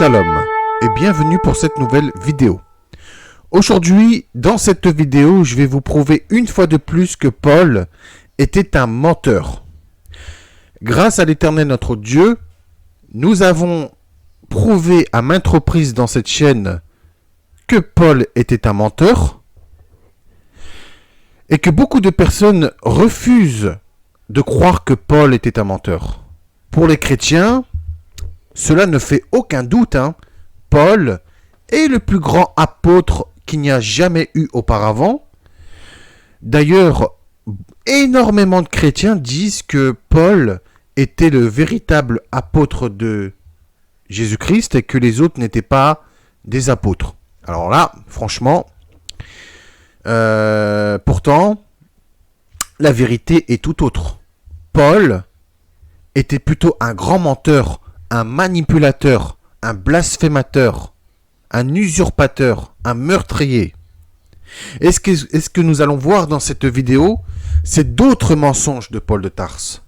Shalom et bienvenue pour cette nouvelle vidéo. Aujourd'hui, dans cette vidéo, je vais vous prouver une fois de plus que Paul était un menteur. Grâce à l'Éternel notre Dieu, nous avons prouvé à maintes reprises dans cette chaîne que Paul était un menteur et que beaucoup de personnes refusent de croire que Paul était un menteur. Pour les chrétiens, cela ne fait aucun doute, Paul est le plus grand apôtre qu'il n'y a jamais eu auparavant. D'ailleurs, énormément de chrétiens disent que Paul était le véritable apôtre de Jésus-Christ et que les autres n'étaient pas des apôtres. Alors là, franchement, pourtant, la vérité est tout autre. Paul était plutôt un grand menteur, un manipulateur, un blasphémateur, un usurpateur, un meurtrier. Et ce que nous allons voir dans cette vidéo, c'est d'autres mensonges de Paul de Tarse.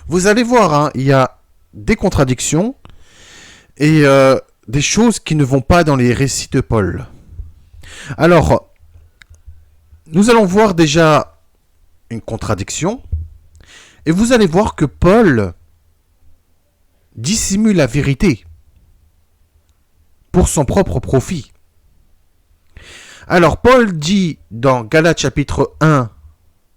Vous allez voir, il y a des contradictions et des choses qui ne vont pas dans les récits de Paul. Alors, nous allons voir déjà une contradiction et vous allez voir que Paul dissimule la vérité pour son propre profit. Alors Paul dit dans Galates chapitre 1,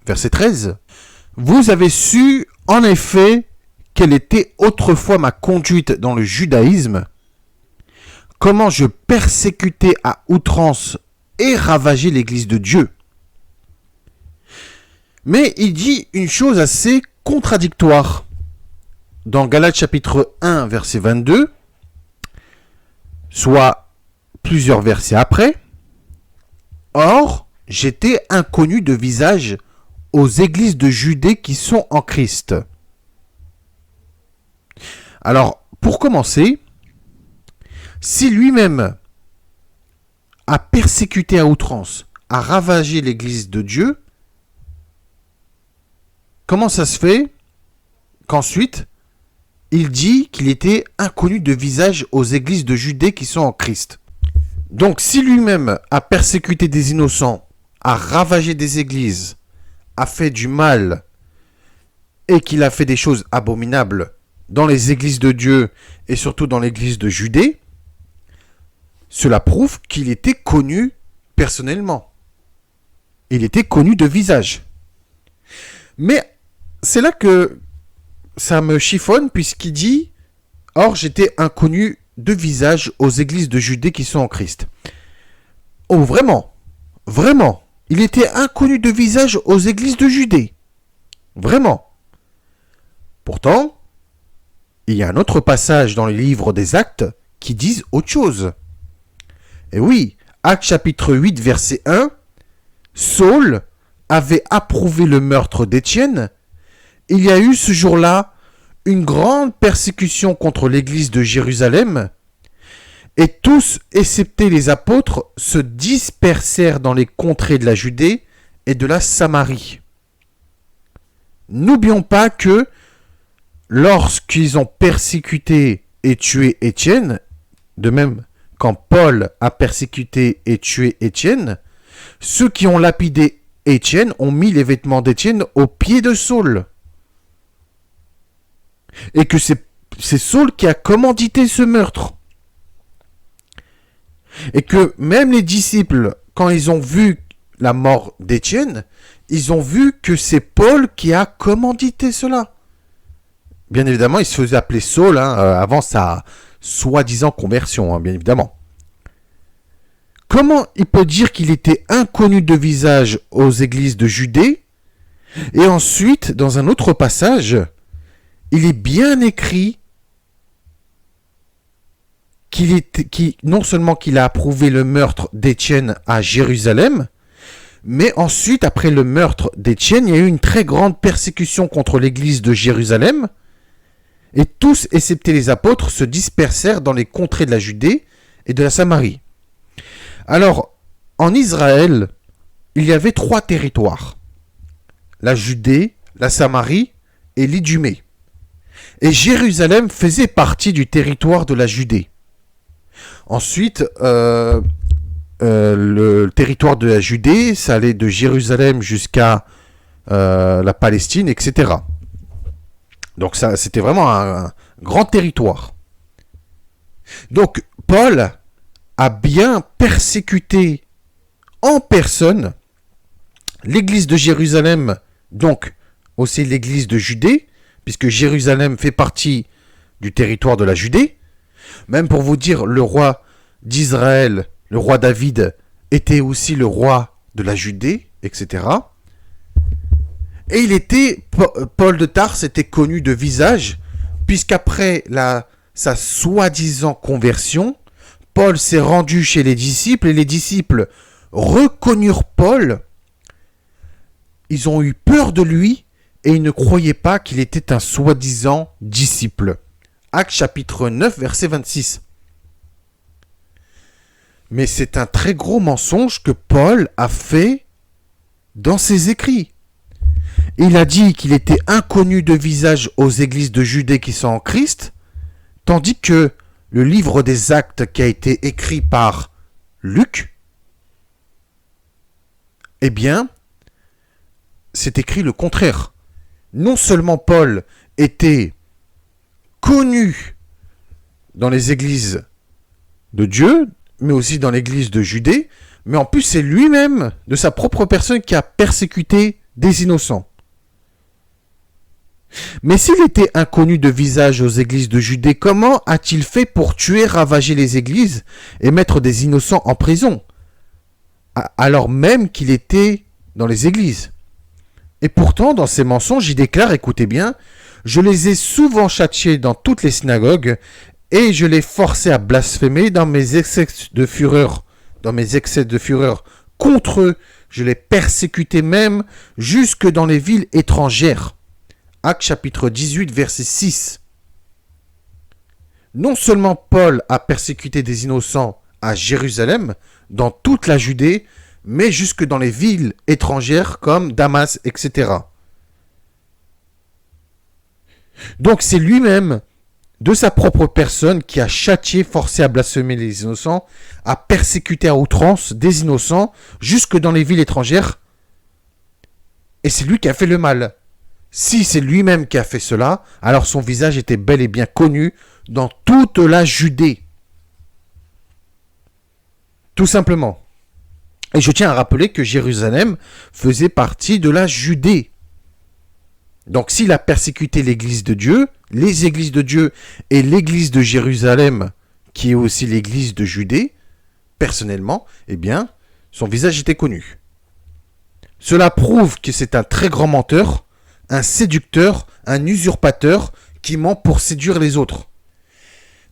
verset 13, « Vous avez su en effet quelle était autrefois ma conduite dans le judaïsme, comment je persécutais à outrance et ravageais l'église de Dieu. » Mais il dit une chose assez contradictoire. Dans Galates chapitre 1, verset 22, soit plusieurs versets après, « Or, j'étais inconnu de visage aux églises de Judée qui sont en Christ. » Alors, pour commencer, si lui-même a persécuté à outrance, a ravagé l'église de Dieu, comment ça se fait qu'ensuite, il dit qu'il était inconnu de visage aux églises de Judée qui sont en Christ. Donc, si lui-même a persécuté des innocents, a ravagé des églises, a fait du mal, et qu'il a fait des choses abominables dans les églises de Dieu, et surtout dans l'église de Judée, cela prouve qu'il était connu personnellement. Il était connu de visage. Mais c'est là que ça me chiffonne puisqu'il dit « Or, j'étais inconnu de visage aux églises de Judée qui sont en Christ. » Oh, vraiment, vraiment, il était inconnu de visage aux églises de Judée. Vraiment. Pourtant, il y a un autre passage dans les livres des Actes qui disent autre chose. Et oui, Actes chapitre 8, verset 1, « Saul avait approuvé le meurtre d'Étienne. Il y a eu ce jour-là une grande persécution contre l'église de Jérusalem, et tous, excepté les apôtres, se dispersèrent dans les contrées de la Judée et de la Samarie. » N'oublions pas que lorsqu'ils ont persécuté et tué Étienne, de même quand Paul a persécuté et tué Étienne, ceux qui ont lapidé Étienne ont mis les vêtements d'Étienne aux pieds de Saul. Et que c'est Saul qui a commandité ce meurtre. Et que même les disciples, quand ils ont vu la mort d'Étienne, ils ont vu que c'est Paul qui a commandité cela. Bien évidemment, il se faisait appeler Saul avant sa soi-disant conversion, bien évidemment. Comment il peut dire qu'il était inconnu de visage aux églises de Judée, et ensuite, dans un autre passage, il est bien écrit non seulement qu'il a approuvé le meurtre d'Étienne à Jérusalem, mais ensuite, après le meurtre d'Étienne, il y a eu une très grande persécution contre l'église de Jérusalem, et tous, excepté les apôtres, se dispersèrent dans les contrées de la Judée et de la Samarie. Alors, en Israël, il y avait 3 territoires. La Judée, la Samarie et l'Idumée. Et Jérusalem faisait partie du territoire de la Judée. Ensuite, le territoire de la Judée, ça allait de Jérusalem jusqu'à la Palestine, etc. Donc ça, c'était vraiment un grand territoire. Donc Paul a bien persécuté en personne l'église de Jérusalem, donc aussi l'église de Judée, puisque Jérusalem fait partie du territoire de la Judée. Même pour vous dire, le roi d'Israël, le roi David, était aussi le roi de la Judée, etc. Et Paul de Tarse était connu de visage, puisqu'après sa soi-disant conversion, Paul s'est rendu chez les disciples, et les disciples reconnurent Paul. Ils ont eu peur de lui, et ils ne croyaient pas qu'il était un soi-disant disciple. Actes chapitre 9, verset 26. Mais c'est un très gros mensonge que Paul a fait dans ses écrits. Il a dit qu'il était inconnu de visage aux églises de Judée qui sont en Christ, tandis que le livre des Actes qui a été écrit par Luc, eh bien, c'est écrit le contraire. Non seulement Paul était connu dans les églises de Dieu, mais aussi dans l'église de Judée, mais en plus c'est lui-même, de sa propre personne, qui a persécuté des innocents. Mais s'il était inconnu de visage aux églises de Judée, comment a-t-il fait pour tuer, ravager les églises et mettre des innocents en prison, alors même qu'il était dans les églises? Et pourtant, dans ses mensonges, il déclare, écoutez bien, « Je les ai souvent châtiés dans toutes les synagogues, et je les forçais à blasphémer dans mes excès de fureur. Contre eux, je les persécutais même jusque dans les villes étrangères. » Actes chapitre 18, verset 6. Non seulement Paul a persécuté des innocents à Jérusalem, dans toute la Judée, mais jusque dans les villes étrangères comme Damas, etc. Donc c'est lui-même, de sa propre personne, qui a châtié, forcé à blasphémer les innocents, a persécuté à outrance des innocents, jusque dans les villes étrangères, et c'est lui qui a fait le mal. Si c'est lui-même qui a fait cela, alors son visage était bel et bien connu dans toute la Judée. Tout simplement. Et je tiens à rappeler que Jérusalem faisait partie de la Judée. Donc s'il a persécuté l'église de Dieu, les églises de Dieu et l'église de Jérusalem, qui est aussi l'église de Judée, personnellement, eh bien, son visage était connu. Cela prouve que c'est un très grand menteur, un séducteur, un usurpateur qui ment pour séduire les autres.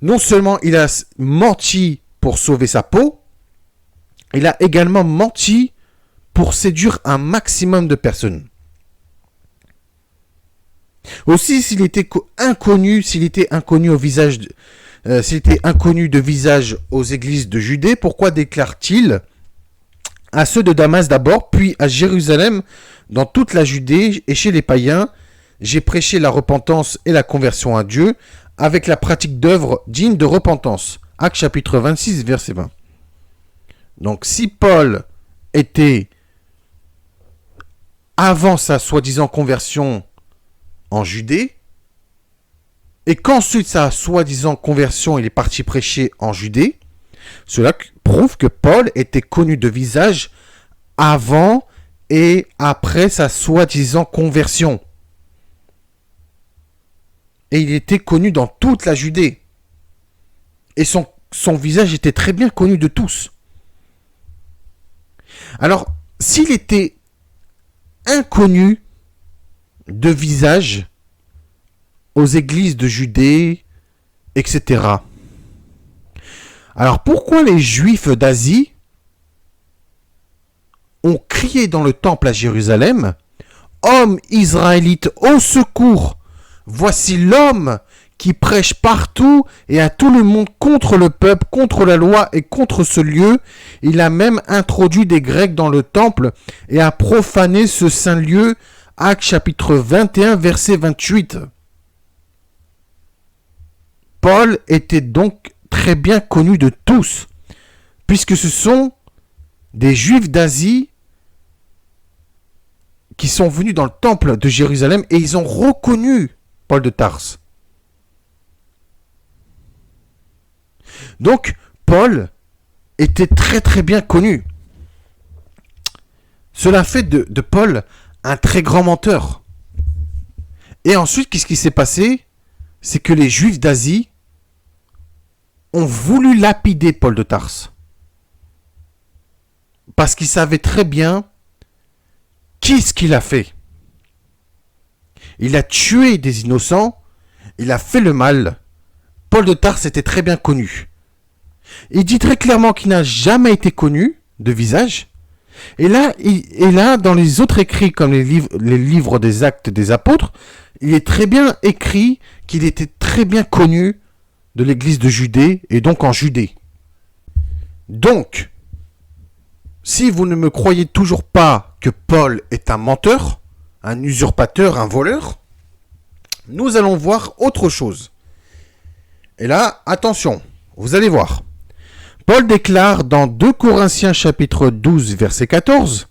Non seulement il a menti pour sauver sa peau, il a également menti pour séduire un maximum de personnes. Aussi, s'il était inconnu de visage aux églises de Judée, pourquoi déclare-t-il à ceux de Damas d'abord, puis à Jérusalem, dans toute la Judée et chez les païens, j'ai prêché la repentance et la conversion à Dieu, avec la pratique d'œuvres dignes de repentance. Actes chapitre 26, verset 20. Donc si Paul était, avant sa soi-disant conversion en Judée, et qu'ensuite sa soi-disant conversion, il est parti prêcher en Judée, cela prouve que Paul était connu de visage avant et après sa soi-disant conversion. Et il était connu dans toute la Judée. Et son visage était très bien connu de tous. Alors, s'il était inconnu de visage aux églises de Judée, etc. Alors, pourquoi les Juifs d'Asie ont crié dans le temple à Jérusalem, « Hommes israélites, au secours! Voici l'homme qui prêche partout et à tout le monde contre le peuple, contre la loi et contre ce lieu. Il a même introduit des Grecs dans le temple et a profané ce saint lieu. » Actes chapitre 21, verset 28. Paul était donc très bien connus de tous, puisque ce sont des Juifs d'Asie qui sont venus dans le temple de Jérusalem et ils ont reconnu Paul de Tarse. Donc, Paul était très très bien connu. Cela fait de Paul un très grand menteur. Et ensuite, qu'est-ce qui s'est passé? C'est que les Juifs d'Asie ont voulu lapider Paul de Tarse. Parce qu'ils savaient très bien qu'est-ce qu'il a fait. Il a tué des innocents, il a fait le mal. Paul de Tarse était très bien connu. Il dit très clairement qu'il n'a jamais été connu de visage. Et là, dans les autres écrits, comme les livres des Actes des Apôtres, il est très bien écrit qu'il était très bien connu de l'église de Judée, et donc en Judée. Donc, si vous ne me croyez toujours pas que Paul est un menteur, un usurpateur, un voleur, nous allons voir autre chose. Et là, attention, vous allez voir. Paul déclare dans 2 Corinthiens chapitre 12 verset 14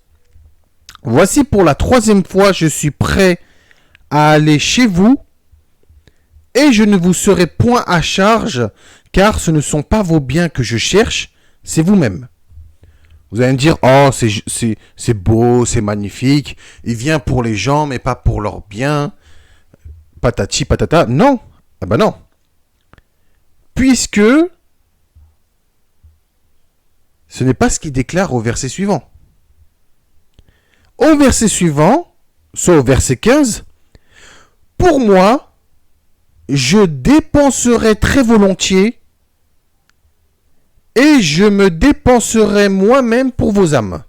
« Voici pour la 3e fois je suis prêt à aller chez vous et je ne vous serai point à charge car ce ne sont pas vos biens que je cherche, c'est vous-même. » Vous allez me dire « Oh, c'est beau, c'est magnifique, il vient pour les gens mais pas pour leurs biens. » Patati patata. Non, ah ben non. Puisque ce n'est pas ce qu'il déclare au verset suivant. Au verset suivant, soit au verset 15, « Pour moi, je dépenserai très volontiers et je me dépenserai moi-même pour vos âmes. »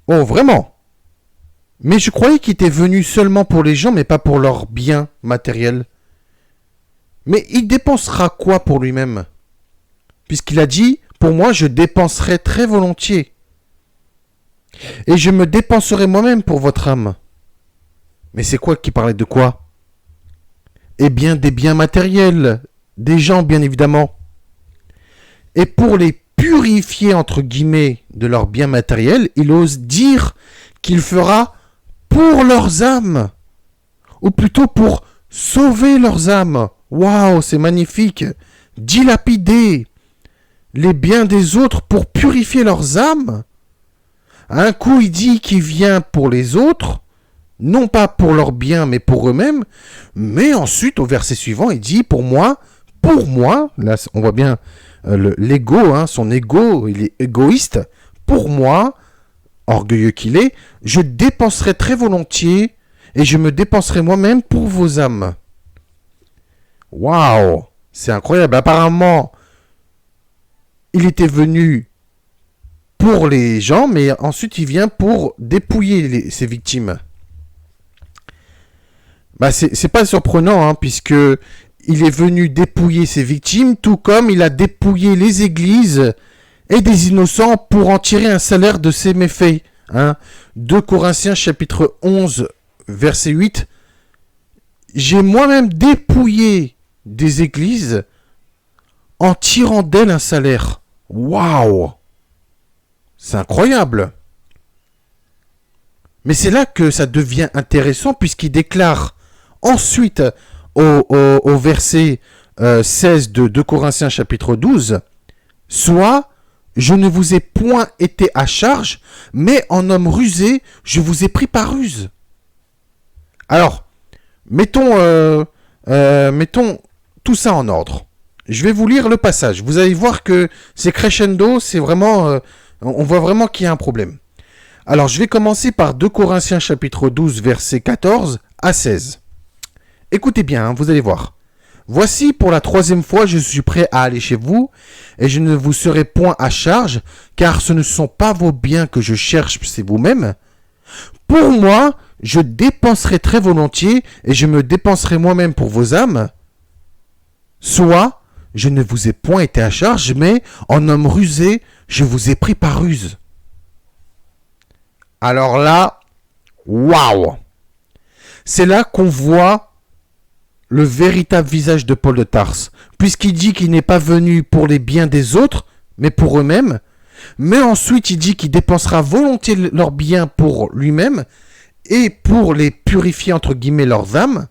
Oh, vraiment? Mais je croyais qu'il était venu seulement pour les gens, mais pas pour leurs biens matériels. Mais il dépensera quoi pour lui-même? Puisqu'il a dit, pour moi, je dépenserai très volontiers. Et je me dépenserai moi-même pour votre âme. Mais c'est quoi qui parlait de quoi? Eh bien, des biens matériels, des gens, bien évidemment. Et pour les purifier, entre guillemets, de leurs biens matériels, il ose dire qu'il fera pour leurs âmes. Ou plutôt pour sauver leurs âmes. Waouh, c'est magnifique. Dilapider les biens des autres pour purifier leurs âmes. Un coup, il dit qu'il vient pour les autres, non pas pour leurs biens, mais pour eux-mêmes. Mais ensuite, au verset suivant, il dit pour moi, là, on voit bien l'ego, hein, son ego, il est égoïste. Pour moi, orgueilleux qu'il est, je dépenserai très volontiers et je me dépenserai moi-même pour vos âmes. Waouh, c'est incroyable. Apparemment, il était venu pour les gens, mais ensuite il vient pour dépouiller ses victimes. Bah c'est pas surprenant, hein, puisque il est venu dépouiller ses victimes, tout comme il a dépouillé les églises et des innocents pour en tirer un salaire de ses méfaits. Hein. 2 Corinthiens chapitre 11, verset 8. J'ai moi-même dépouillé des églises en tirant d'elles un salaire. Waouh! C'est incroyable! Mais c'est là que ça devient intéressant puisqu'il déclare ensuite au verset 16 de 2 Corinthiens chapitre 12, « Soit je ne vous ai point été à charge, mais en homme rusé, je vous ai pris par ruse. » Alors, mettons tout ça en ordre. Je vais vous lire le passage. Vous allez voir que c'est crescendo, c'est vraiment... on voit vraiment qu'il y a un problème. Alors, je vais commencer par 2 Corinthiens chapitre 12, versets 14 à 16. Écoutez bien, hein, vous allez voir. « Voici, pour la 3e fois, je suis prêt à aller chez vous, et je ne vous serai point à charge, car ce ne sont pas vos biens que je cherche, c'est vous-même. Pour moi, je dépenserai très volontiers, et je me dépenserai moi-même pour vos âmes. Soit, je ne vous ai point été à charge, mais en homme rusé, je vous ai pris par ruse. » Alors là, waouh! C'est là qu'on voit le véritable visage de Paul de Tarse, puisqu'il dit qu'il n'est pas venu pour les biens des autres, mais pour eux-mêmes. Mais ensuite, il dit qu'il dépensera volontiers leurs biens pour lui-même et pour les purifier, entre guillemets, leurs âmes.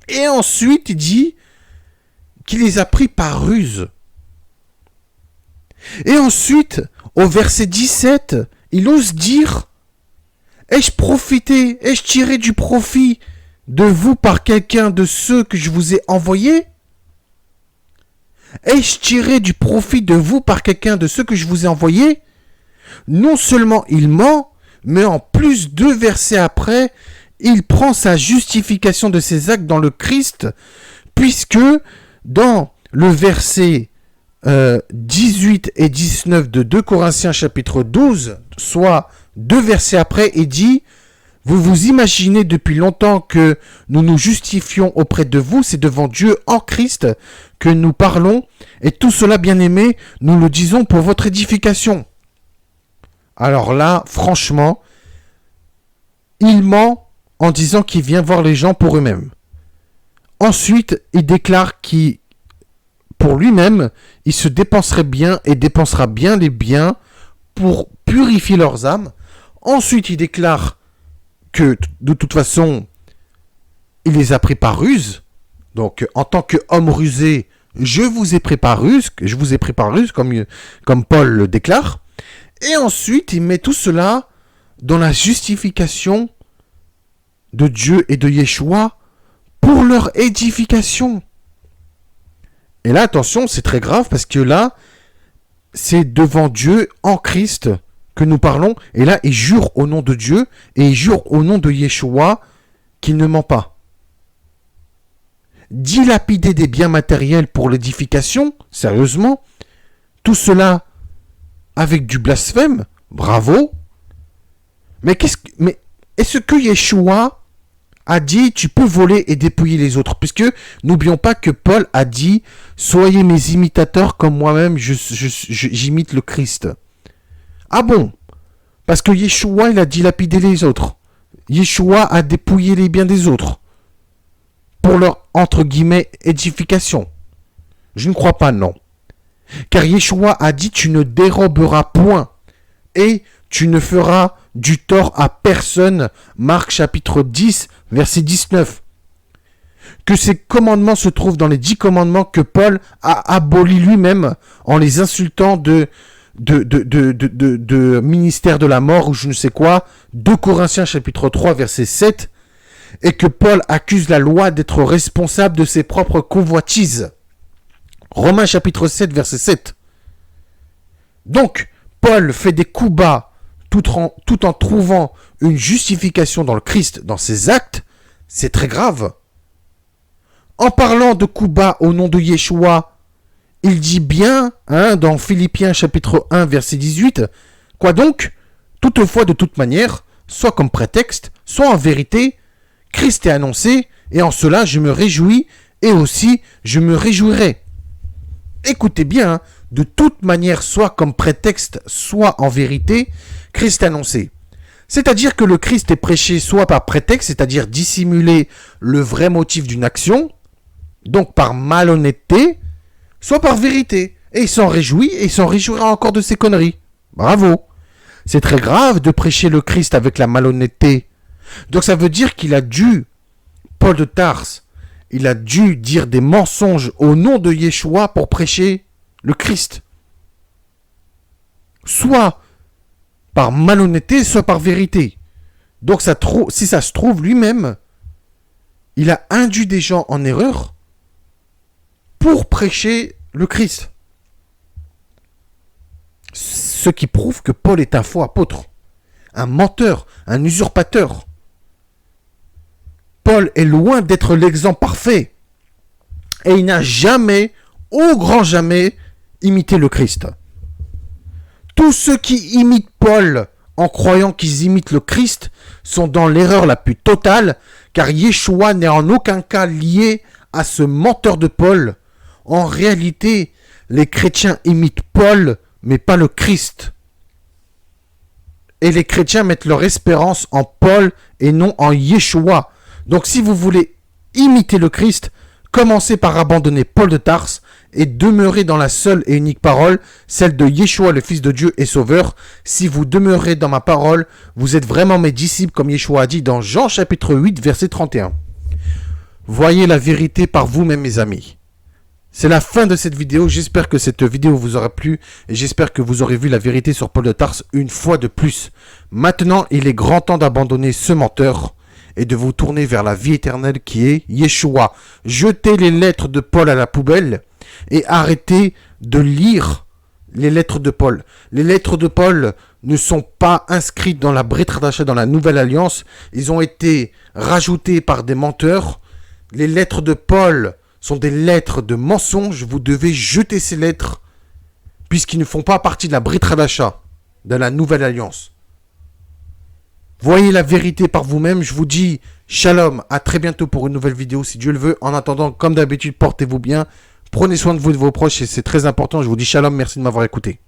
Et ensuite, il dit qu'il les a pris par ruse. Et ensuite, au verset 17, il ose dire « Ai-je profité, ai-je tiré du profit de vous par quelqu'un de ceux que je vous ai envoyés ? Ai-je tiré du profit de vous par quelqu'un de ceux que je vous ai envoyés ? » Non seulement il ment, mais en plus, 2 versets après, il prend sa justification de ses actes dans le Christ, puisque dans le verset 18 et 19 de 2 Corinthiens chapitre 12, soit 2 versets après, il dit « Vous vous imaginez depuis longtemps que nous nous justifions auprès de vous, c'est devant Dieu en Christ que nous parlons, et tout cela, bien-aimés, nous le disons pour votre édification. » Alors là, franchement, il ment en disant qu'il vient voir les gens pour eux-mêmes. Ensuite, il déclare qu'il, pour lui-même, il se dépenserait bien et dépensera bien les biens pour purifier leurs âmes. Ensuite, il déclare que, de toute façon, il les a pris par ruse. Donc, en tant qu'homme rusé, je vous ai pris par ruse, comme Paul le déclare. Et ensuite, il met tout cela dans la justification de Dieu et de Yeshua pour leur édification. Et là, attention, c'est très grave parce que là, c'est devant Dieu en Christ que nous parlons. Et là, il jure au nom de Dieu et il jure au nom de Yeshua qu'il ne ment pas. Dilapider des biens matériels pour l'édification, sérieusement, tout cela avec du blasphème, bravo. Mais est-ce que Yeshua a dit tu peux voler et dépouiller les autres? Puisque n'oublions pas que Paul a dit soyez mes imitateurs comme moi-même j'imite le Christ. Ah bon? Parce que Yeshua il a dilapidé les autres. Yeshua a dépouillé les biens des autres pour leur entre guillemets édification. Je ne crois pas, non. Car Yeshua a dit tu ne déroberas point et tu ne feras du tort à personne. Marc chapitre 10, verset 19. Que ces commandements se trouvent dans les 10 commandements que Paul a abolis lui-même en les insultant de ministère de la mort ou je ne sais quoi. 2 Corinthiens chapitre 3, verset 7. Et que Paul accuse la loi d'être responsable de ses propres convoitises. Romains chapitre 7, verset 7. Donc, Paul fait des coups bas tout en trouvant une justification dans le Christ, dans ses actes. C'est très grave. En parlant de coups bas au nom de Yeshua, il dit bien, dans Philippiens chapitre 1, verset 18, « Quoi donc? Toutefois, de toute manière, soit comme prétexte, soit en vérité, Christ est annoncé, et en cela je me réjouis, et aussi je me réjouirai. » Écoutez bien, de toute manière, soit comme prétexte, soit en vérité, Christ est annoncé. C'est-à-dire que le Christ est prêché soit par prétexte, c'est-à-dire dissimuler le vrai motif d'une action, donc par malhonnêteté, soit par vérité. Et il s'en réjouit, et il s'en réjouira encore de ses conneries. Bravo. C'est très grave de prêcher le Christ avec la malhonnêteté. Donc ça veut dire qu'il a dû, Paul de Tarse, il a dû dire des mensonges au nom de Yeshua pour prêcher le Christ. Soit par malhonnêteté, soit par vérité. Donc si ça se trouve, lui-même, il a induit des gens en erreur pour prêcher le Christ. Ce qui prouve que Paul est un faux apôtre, un menteur, un usurpateur. Paul est loin d'être l'exemple parfait. Et il n'a jamais, au grand jamais, imité le Christ. Tous ceux qui imitent Paul en croyant qu'ils imitent le Christ sont dans l'erreur la plus totale, car Yeshua n'est en aucun cas lié à ce menteur de Paul. En réalité, les chrétiens imitent Paul, mais pas le Christ. Et les chrétiens mettent leur espérance en Paul et non en Yeshua. Donc si vous voulez imitez le Christ, commencez par abandonner Paul de Tarse et demeurez dans la seule et unique parole, celle de Yeshua, le Fils de Dieu et Sauveur. Si vous demeurez dans ma parole, vous êtes vraiment mes disciples, comme Yeshua a dit dans Jean chapitre 8, verset 31. Voyez la vérité par vous-même, mes amis. C'est la fin de cette vidéo. J'espère que cette vidéo vous aura plu et j'espère que vous aurez vu la vérité sur Paul de Tarse une fois de plus. Maintenant, il est grand temps d'abandonner ce menteur et de vous tourner vers la vie éternelle qui est Yeshua. Jetez les lettres de Paul à la poubelle et arrêtez de lire les lettres de Paul. Les lettres de Paul ne sont pas inscrites dans la Brit Hadasha, dans la Nouvelle Alliance. Ils ont été rajoutés par des menteurs. Les lettres de Paul sont des lettres de mensonges. Vous devez jeter ces lettres puisqu'ils ne font pas partie de la Brit Hadasha, de la Nouvelle Alliance. Voyez la vérité par vous-même. Je vous dis shalom, à très bientôt pour une nouvelle vidéo si Dieu le veut. En attendant, comme d'habitude, portez-vous bien. Prenez soin de vous et de vos proches et c'est très important. Je vous dis shalom, merci de m'avoir écouté.